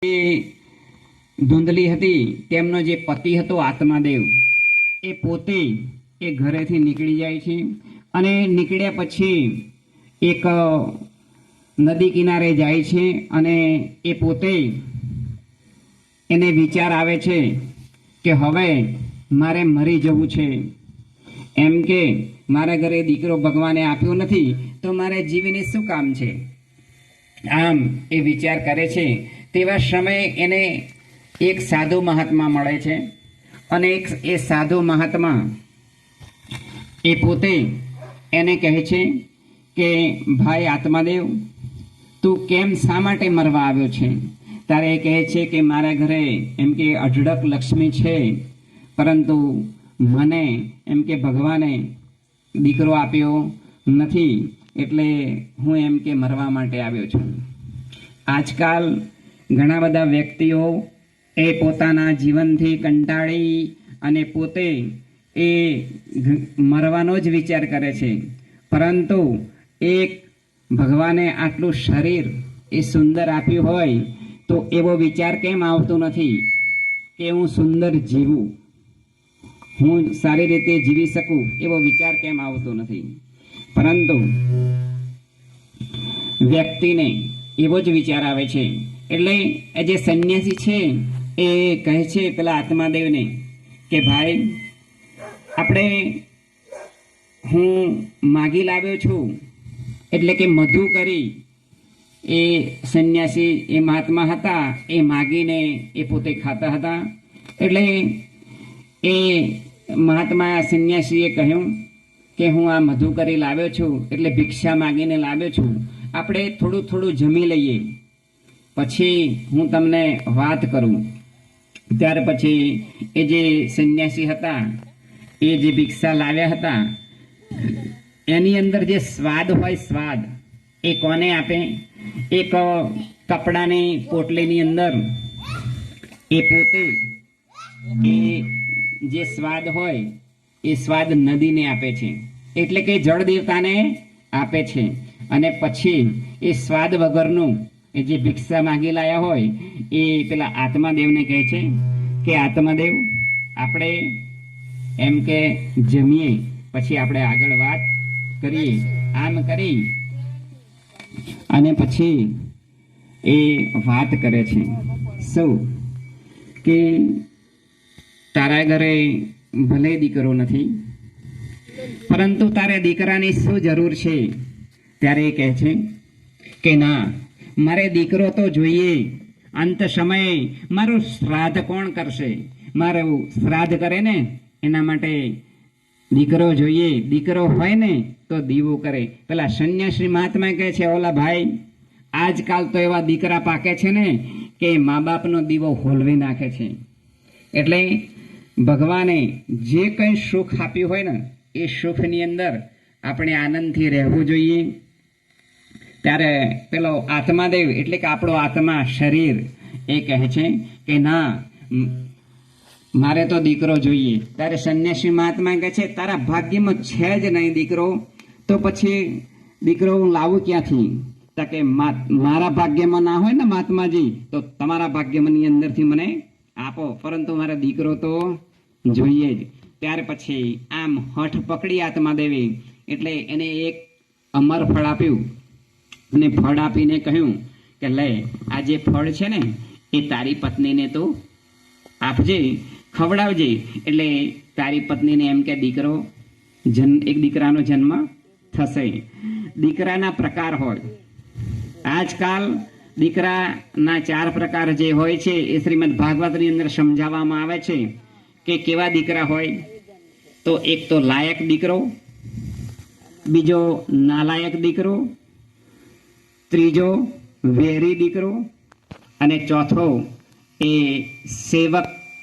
એ ધૂંધલી હતી. તેમનો જે પતિ હતો આત્માદેવ, એ પોતે એ ઘરેથી નીકળી જાય છે અને નીકળ્યા પછી એક નદી કિનારે જાય છે અને એ પોતે એને વિચાર આવે છે કે હવે મારે મરી જવું છે. એમ કે મારા ઘરે દીકરો ભગવાને આપ્યો નથી તો મારે જીવીને શું કામ છે. આમ એ વિચાર કરે છે. તેવા સમયે એને એક સાધુ મહાત્મા મળે છે અને એ સાધુ મહાત્મા એ પોતે એને કહે છે કે ભાઈ આત્માદેવ, તું કેમ શા માટે મરવા આવ્યો છે? તારે એ કહે છે કે મારા ઘરે એમ કે અઢળક લક્ષ્મી છે, પરંતુ મને એમ કે ભગવાને દીકરો આપ્યો નથી, એટલે હું એમ કે મરવા માટે આવ્યો છું. આજકાલ ઘણા બધા વ્યક્તિઓ એ પોતાના જીવનથી કંટાળી અને પોતે એ મરવાનો જ વિચાર કરે છે, પરંતુ એક ભગવાને આટલું શરીર એ સુંદર આપ્યું હોય તો એવો વિચાર કેમ આવતો નથી કે હું સુંદર જીવું, હું સારી રીતે જીવી શકું, એવો વિચાર કેમ આવતો નથી. પરંતુ વ્યક્તિને એવો જ વિચાર આવે છે. એટલે એ જે સંન્યાસી છે એ કહે છે પેલા આત્માદેવને કે ભાઈ, આપણે હું માગી લાવ્યો છું, એટલે કે મધુ કરી એ સંન્યાસી એ મહાત્મા હતા, એ માગીને એ પોતે ખાતા હતા. એટલે એ મહાત્મા સંન્યાસીએ કહ્યું કે હું આ મધુ કરી લાવ્યો છું, એટલે ભિક્ષા માગીને લાવ્યો છું, આપણે થોડું થોડું જમી લઈએ, પછી હું તમને વાત કરું. ત્યાર પછી એ જે સંન્યાસી હતા એ જે ભિક્ષા લાવ્યા હતા એની અંદર જે સ્વાદ હોય, સ્વાદ એ કોને આપે? એક કપડાની પોટલીની અંદર એ પોતે એ જે સ્વાદ હોય એ સ્વાદ નદીને આપે છે, એટલે કે જળ દેવતાને આપે છે. અને પછી એ સ્વાદ વગરનું એ જે ભિક્ષા માગી લાયા હોય એ પેલા આત્માદેવને કહે છે કે આત્માદેવ, આપણે એમ કે જમીએ, પછી આપણે આગળ વાત કરીએ. આમ કરી અને પછી એ વાત કરે છે શું કે તારા ઘરે ભલે દીકરો નથી, પરંતુ તારે દીકરાની શું જરૂર છે? ત્યારે એ કહે છે કે ના, મારે દીકરો તો જોઈએ. અંત સમયે મારું શ્રાદ્ધ કોણ કરશે? મારું શ્રાદ્ધ કરે ને એના માટે દીકરો જોઈએ. દીકરો હોય ને તો દીવો કરે. પેલા સંન્યાસી મહાત્મા કહે છે, ઓલા ભાઈ, આજકાલ તો એવા દીકરા પાકે છે ને કે મા બાપનો દીવો હોલવી નાખે છે. એટલે ભગવાને જે કંઈ સુખ આપ્યું હોય ને એ સુખની અંદર આપણે આનંદથી રહેવું જોઈએ. ત્યારે પેલો આત્માદેવ એટલે કે આપણો આત્મા, શરીર, એ કહે છે કે ના, મારે તો દીકરો જોઈએ. ત્યારે સંન્યાસી મહાત્મા કહે છે, તારા ભાગ્યમાં છે જ નહીં દીકરો, તો પછી દીકરો હું લાવું ક્યાંથી? તો કે મારા ભાગ્યમાં ના હોય ને મહાત્માજી, તો તમારા ભાગ્યમાંની અંદરથી મને આપો, પરંતુ મારા દીકરો તો જોઈએ જ. ત્યાર પછી આમ હઠ પકડી આત્માદેવે, એટલે એને એક અમર ફળ આપ્યું અને ફળ આપીને કહ્યું કે લે, આ જે ફળ છે ને એ તારી પત્નીને તો આપજે, ખવડાવજે, એટલે તારી પત્નીને એમ કે દીકરો એક દીકરાનો જન્મ થશે. દીકરાના પ્રકાર હોય. આજકાલ દીકરાના 4 પ્રકાર જે હોય છે એ શ્રીમદ ભાગવતની અંદર સમજાવવામાં આવે છે કે કેવા દીકરા હોય. તો એક તો લાયક દીકરો, બીજો નાલાયક દીકરો, ત્રીજો વેરી દીકરો, અને ચોથો એ સેવક